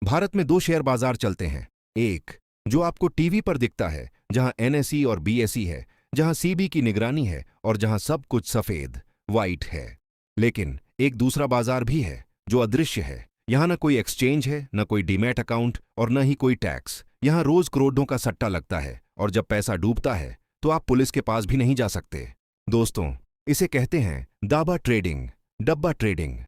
भारत में दो शेयर बाजार चलते हैं। एक जो आपको टीवी पर दिखता है, जहां एनएसई और बीएसई है, जहां सीबी की निगरानी है और जहां सब कुछ सफेद वाइट है। लेकिन एक दूसरा बाजार भी है जो अदृश्य है। यहां न कोई एक्सचेंज है, न कोई डीमैट अकाउंट और न ही कोई टैक्स। यहां रोज करोड़ों का सट्टा लगता है और जब पैसा डूबता है तो आप पुलिस के पास भी नहीं जा सकते। दोस्तों, इसे कहते हैं दाबा ट्रेडिंग, डब्बा ट्रेडिंग।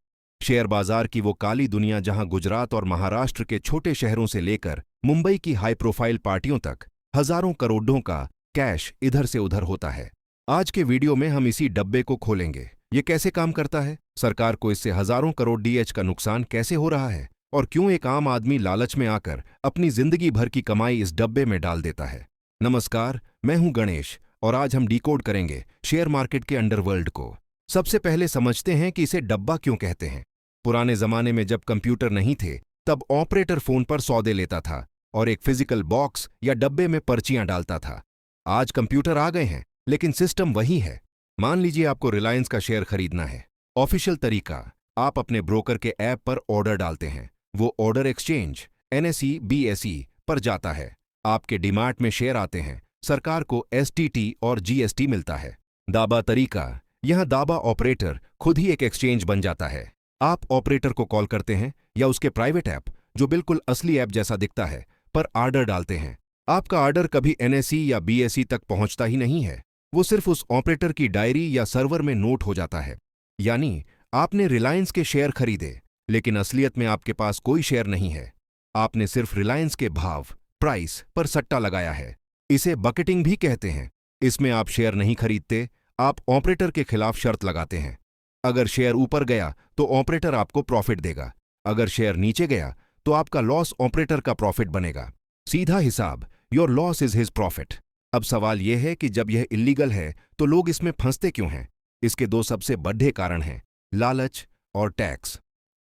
शेयर बाजार की वो काली दुनिया जहां गुजरात और महाराष्ट्र के छोटे शहरों से लेकर मुंबई की हाई प्रोफाइल पार्टियों तक हजारों करोड़ों का कैश इधर से उधर होता है। आज के वीडियो में हम इसी डब्बे को खोलेंगे। ये कैसे काम करता है, सरकार को इससे हजारों करोड़ डीएच का नुकसान कैसे हो रहा है और क्यों एक आम आदमी लालच में आकर अपनी जिंदगी भर की कमाई इस डब्बे में डाल देता है। नमस्कार, मैं हूं गणेश और आज हम डिकोड करेंगे शेयर मार्केट के अंडरवर्ल्ड को। सबसे पहले समझते हैं कि इसे डब्बा क्यों कहते हैं। पुराने जमाने में जब कंप्यूटर नहीं थे तब ऑपरेटर फोन पर सौदे लेता था और एक फिजिकल बॉक्स या डब्बे में पर्चियां डालता था। आज कंप्यूटर आ गए हैं लेकिन सिस्टम वही है। मान लीजिए आपको रिलायंस का शेयर खरीदना है। ऑफिशियल तरीका, आप अपने ब्रोकर के ऐप पर ऑर्डर डालते हैं। वो ऑर्डर एक्सचेंज एनएसई बीएसई पर जाता है। आपके डीमार्ट में शेयर आते हैं। सरकार को एसटीटी और जीएसटी मिलता है। दाबा तरीका, यहां दाबा ऑपरेटर खुद ही एक एक्सचेंज बन जाता है। आप ऑपरेटर को कॉल करते हैं या उसके प्राइवेट ऐप, जो बिल्कुल असली ऐप जैसा दिखता है, पर ऑर्डर डालते हैं। आपका ऑर्डर कभी एनएसई या बीएसई तक पहुंचता ही नहीं है। वो सिर्फ उस ऑपरेटर की डायरी या सर्वर में नोट हो जाता है। यानी आपने रिलायंस के शेयर खरीदे लेकिन असलियत में आपके पास कोई शेयर नहीं है। आपने सिर्फ रिलायंस के भाव, प्राइस पर सट्टा लगाया है। इसे बकेटिंग भी कहते हैं। इसमें आप शेयर नहीं खरीदते, आप ऑपरेटर के खिलाफ शर्त लगाते हैं। अगर शेयर ऊपर गया तो ऑपरेटर आपको प्रॉफिट देगा, अगर शेयर नीचे गया तो आपका लॉस ऑपरेटर का प्रॉफिट बनेगा। सीधा हिसाब, your loss is his profit. अब सवाल यह है कि जब यह इल्लीगल है तो लोग इसमें फंसते क्यों हैं। इसके दो सबसे बड़े कारण हैं, लालच और टैक्स।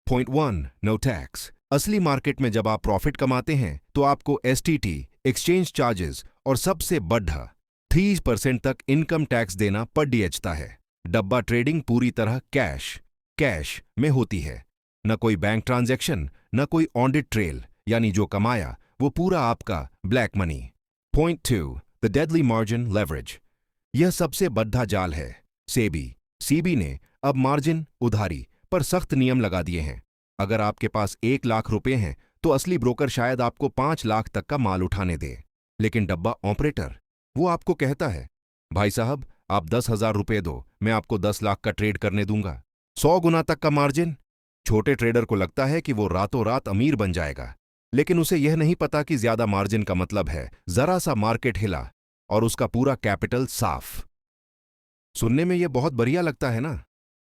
Point 1, no tax. असली मार्केट में जब आप प्रॉफिट कमाते हैं तो आपको एसटीटी, एक्सचेंज चार्जेस और सबसे बढ़ा 3% तक इनकम टैक्स देना पड़ दिएचता है। डब्बा ट्रेडिंग पूरी तरह कैश में होती है। न कोई बैंक ट्रांजैक्शन, न कोई ऑडिट ट्रेल, यानी जो कमाया वो पूरा आपका black money. Point 2, the deadly margin leverage. यह सबसे बड़ा जाल है। सीबी ने अब मार्जिन उधारी पर सख्त नियम लगा दिए हैं। अगर आपके पास 1 लाख रुपए हैं तो असली ब्रोकर शायद आपको 5 लाख तक का माल उठाने दे। लेकिन डब्बा ऑपरेटर, वो आपको कहता है, भाई साहब आप 10,000 रुपए दो, मैं आपको 10 लाख का ट्रेड करने दूंगा। 100 गुना तक का मार्जिन। छोटे ट्रेडर को लगता है कि वो रातों रात अमीर बन जाएगा, लेकिन उसे यह नहीं पता कि ज्यादा मार्जिन का मतलब है जरा सा मार्केट हिला और उसका पूरा कैपिटल साफ। सुनने में यह बहुत बढ़िया लगता है ना,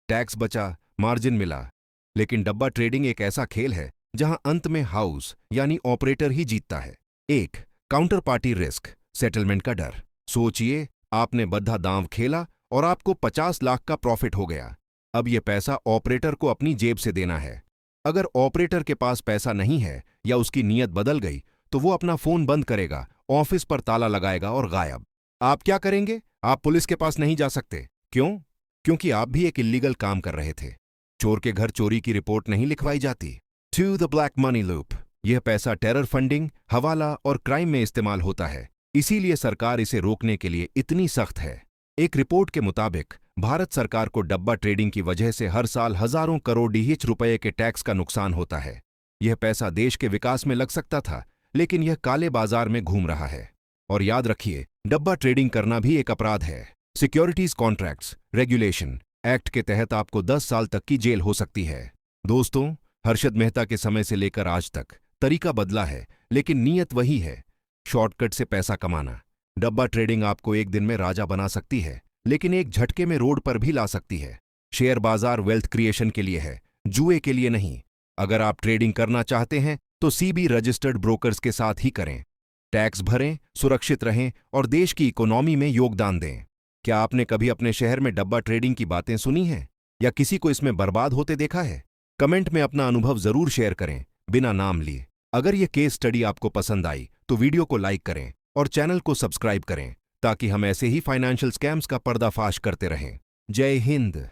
टैक्स बचा, मार्जिन मिला। लेकिन डब्बा ट्रेडिंग एक ऐसा खेल है जहां अंत में हाउस यानी ऑपरेटर ही जीतता है। एक, काउंटर पार्टी रिस्क, सेटलमेंट का डर। सोचिए, आपने बद्धा दांव खेला और आपको 50 लाख का प्रॉफिट हो गया। अब यह पैसा ऑपरेटर को अपनी जेब से देना है। अगर ऑपरेटर के पास पैसा नहीं है या उसकी नीयत बदल गई तो वो अपना फोन बंद करेगा, ऑफिस पर ताला लगाएगा और गायब। आप क्या करेंगे? आप पुलिस के पास नहीं जा सकते। क्यों? क्योंकि आप भी एक इल्लीगल काम कर रहे थे। चोर के घर चोरी की रिपोर्ट नहीं लिखवाई जाती। 2, द ब्लैक मनी लूप। यह पैसा टेरर फंडिंग, हवाला और क्राइम में इस्तेमाल होता है। इसीलिए सरकार इसे रोकने के लिए इतनी सख्त है। एक रिपोर्ट के मुताबिक भारत सरकार को डब्बा ट्रेडिंग की वजह से हर साल हजारों करोड़ डीएच रुपए के टैक्स का नुकसान होता है। यह पैसा देश के विकास में लग सकता था, लेकिन यह काले बाजार में घूम रहा है। और याद रखिए, डब्बा ट्रेडिंग करना भी एक अपराध है। सिक्योरिटीज कॉन्ट्रैक्ट्स रेगुलेशन एक्ट के तहत आपको 10 साल तक की जेल हो सकती है। दोस्तों, हर्षद मेहता के समय से लेकर आज तक तरीका बदला है, लेकिन नीयत वही है, शॉर्टकट से पैसा कमाना। डब्बा ट्रेडिंग आपको एक दिन में राजा बना सकती है, लेकिन एक झटके में रोड पर भी ला सकती है। शेयर बाजार वेल्थ क्रिएशन के लिए है, जुए के लिए नहीं। अगर आप ट्रेडिंग करना चाहते हैं तो सीबी रजिस्टर्ड ब्रोकर्स के साथ ही करें। टैक्स भरें, सुरक्षित रहें और देश की इकोनॉमी में योगदान दें। क्या आपने कभी अपने शहर में डब्बा ट्रेडिंग की बातें सुनी हैं या किसी को इसमें बर्बाद होते देखा है? कमेंट में अपना अनुभव जरूर शेयर करें, बिना नाम लिए। अगर यह केस स्टडी आपको पसंद आई तो वीडियो को लाइक करें और चैनल को सब्सक्राइब करें ताकि हम ऐसे ही फाइनेंशियल स्कैम्स का पर्दाफाश करते रहें। जय हिंद।